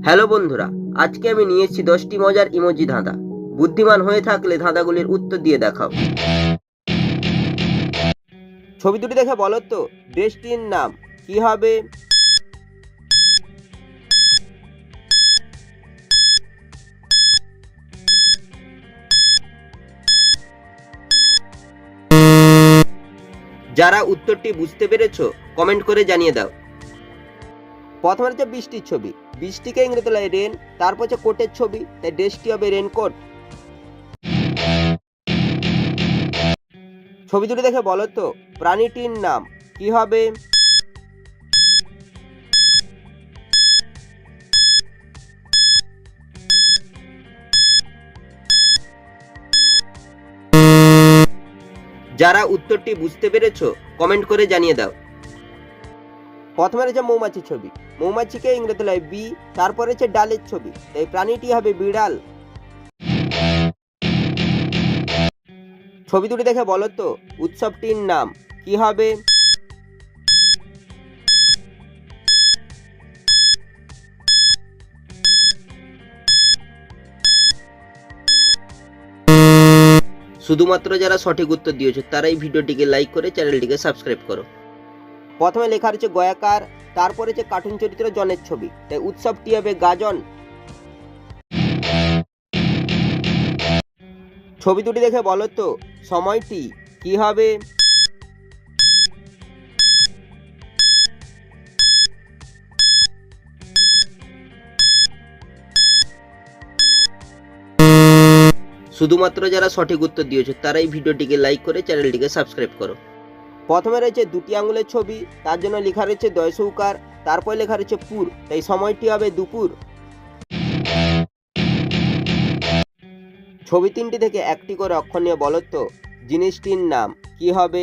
Hello বন্ধুরা, আজকে আমি নিয়ে এসেছি 10টি মজার ইমোজি ধাঁধা। বুদ্ধিমান হয়ে থাকলে ধাঁধাগুলির উত্তর দিয়ে দেখাও। ছবি দুটি দেখে বলো তো দেশটির নাম কি হবে? যারা উত্তরটি বুঝতে পেরেছো কমেন্ট করে জানিয়ে দাও। প্রথমে হচ্ছে বৃষ্টির ছবি। বৃষ্টিকে ইংরেজি বলা হয় রেন, তারপর হচ্ছে কোটের ছবি, তাই ড্রেসটি হবে রেনকোট। ছবি দুটি দেখে বলো তো প্রাণীটির নাম কি হবে? যারা উত্তরটি বুঝতে পেরেছো কমেন্ট করে জানিয়ে দাও। প্রথমে রয়েছে মৌমাছির ছবি। মৌমাছিকে ইংরেজি বলা হয় বি, তারপরে হচ্ছে ডালের ছবি, তাই প্রাণীটি হবে বিড়াল। ছবি দুটি দেখে বলো তো উৎসবটির নাম কি হবে? শুধুমাত্র যারা সঠিক উত্তর দিয়েছো তারাই ভিডিওটিকে লাইক করে চ্যানেলটিকে সাবস্ক্রাইব করো। প্রথমে লেখা রয়েছে গয়াকার, তারপরে হচ্ছে কার্টুন চরিত্র জনের ছবি, তাই উৎসবটি হবে গাজন। ছবি দুটি দেখে বলো তো সময়টি কি হবে? শুধুমাত্র যারা সঠিক উত্তর দিয়েছো তারাই ভিডিওটিকে লাইক করে চ্যানেলটিকে সাবস্ক্রাইব করো। প্রথমে রয়েছে দুটি আঙুলের ছবি, তার জন্য লেখা রয়েছে দয়সৌকার, তারপর লেখা রয়েছে পুর, তাই সময়টি হবে দুপুর। ছবি তিনটি থেকে একটি করে অক্ষর নিয়ে বলো তো জিনিসটির নাম কি হবে?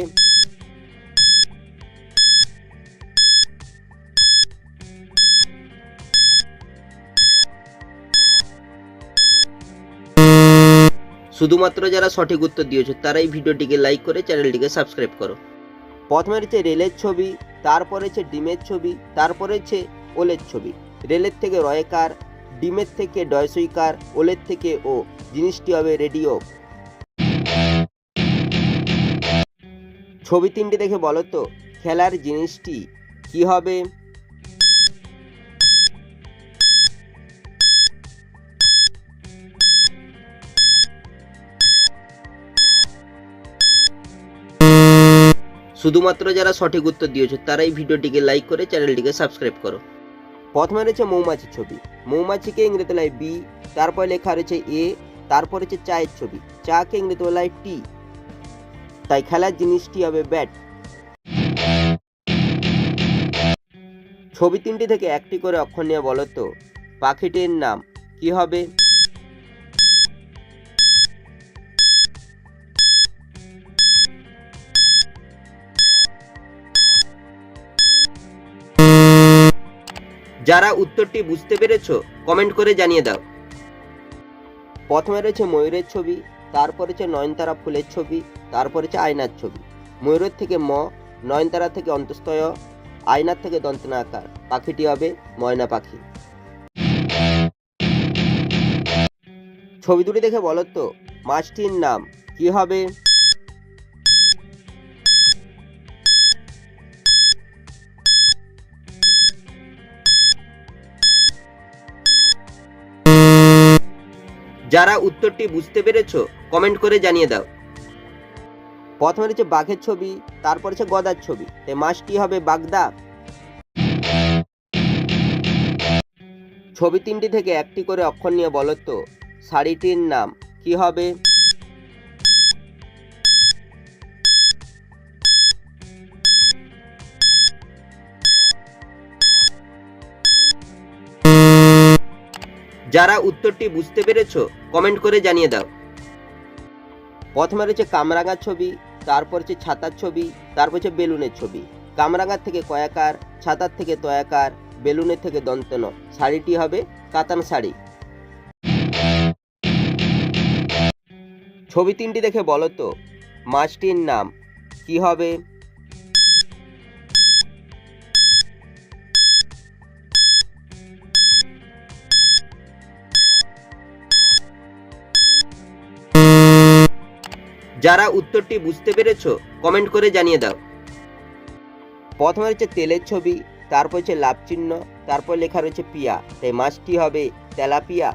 শুধুমাত্র যারা সঠিক উত্তর দিয়েছো তারাই ভিডিওটিকে লাইক করে চ্যানেলটিকে সাবস্ক্রাইব করো। প্রথমে রয়েছে রেলের ছবি, তারপরে হচ্ছে ডিমের ছবি, তারপরে হচ্ছে ওলের ছবি। রেলের থেকে রয়কার, ডিমের থেকে ডয়সইকার, ওলের থেকে ও, জিনিসটি হবে রেডিও। ছবি তিনটি দেখে বলো তো খেলার জিনিসটি কি হবে? শুধুমাত্র যারা সঠিক উত্তর দিয়েছো তারাই ভিডিওটিকে লাইক করে চ্যানেলটিকে সাবস্ক্রাইব করো। প্রথমে রয়েছে মৌমাছির ছবি। মৌমাছিকে ইংরেজি বলা হয় বি, তারপর লেখা রয়েছে এ, তারপর হচ্ছে চায়ের ছবি, চাকে ইংরেজি বলা হয় টি, তাই খেলার জিনিসটি হবে ব্যাট। ছবি তিনটি থেকে একটি করে অক্ষর নিয়ে বলো তো পাখিটির নাম কি হবে? যারা উত্তরটি বুঝতে পেরেছো কমেন্ট করে জানিয়ে দাও। প্রথমে রয়েছে ময়ূরের ছবি, তারপর হচ্ছে নয়নতারা ফুলের ছবি, তারপর হচ্ছে আয়নার ছবি। ময়ূরের থেকে ম, নয়নতারা থেকে অন্তস্তয়, আয়নার থেকে দন্তনাকার, পাখিটি হবে ময়না পাখি। ছবি দুটি দেখে বলো তো মাছটির নাম কি হবে? যারা উত্তরটি বুঝতে পেরেছো কমেন্ট করে জানিয়ে দাও। প্রথমে রয়েছে বাঘের ছবি, তারপর হচ্ছে গদার ছবি, তাই মাছটি হবে বাগদা। ছবি তিনটি থেকে একটি করে অক্ষর নিয়ে বলো তো শাড়িটির নাম কি হবে? যারা উত্তরটি বুঝতে পেরেছো কমেন্ট করে জানিয়ে দাও। প্রথমে রয়েছে কামরাঙার ছবি, তারপর হচ্ছে ছাতার ছবি, তারপর হচ্ছে বেলুনের ছবি। কামরাঙার থেকে কয়াকার, ছাতার থেকে তয়াকার, বেলুনের থেকে দন্তন, শাড়িটি হবে কাতান শাড়ি। ছবি তিনটি দেখে বলো তো মাছটির নাম কি হবে? যারা উত্তরটি বুঝতে পেরেছো কমেন্ট করে জানিয়ে দাও। প্রথমে রয়েছে তেলের ছবি, তারপর হচ্ছে লাভ চিহ্ন, তারপর লেখা রয়েছে পিয়া, তাই মাছটি হবে তেলাপিয়া।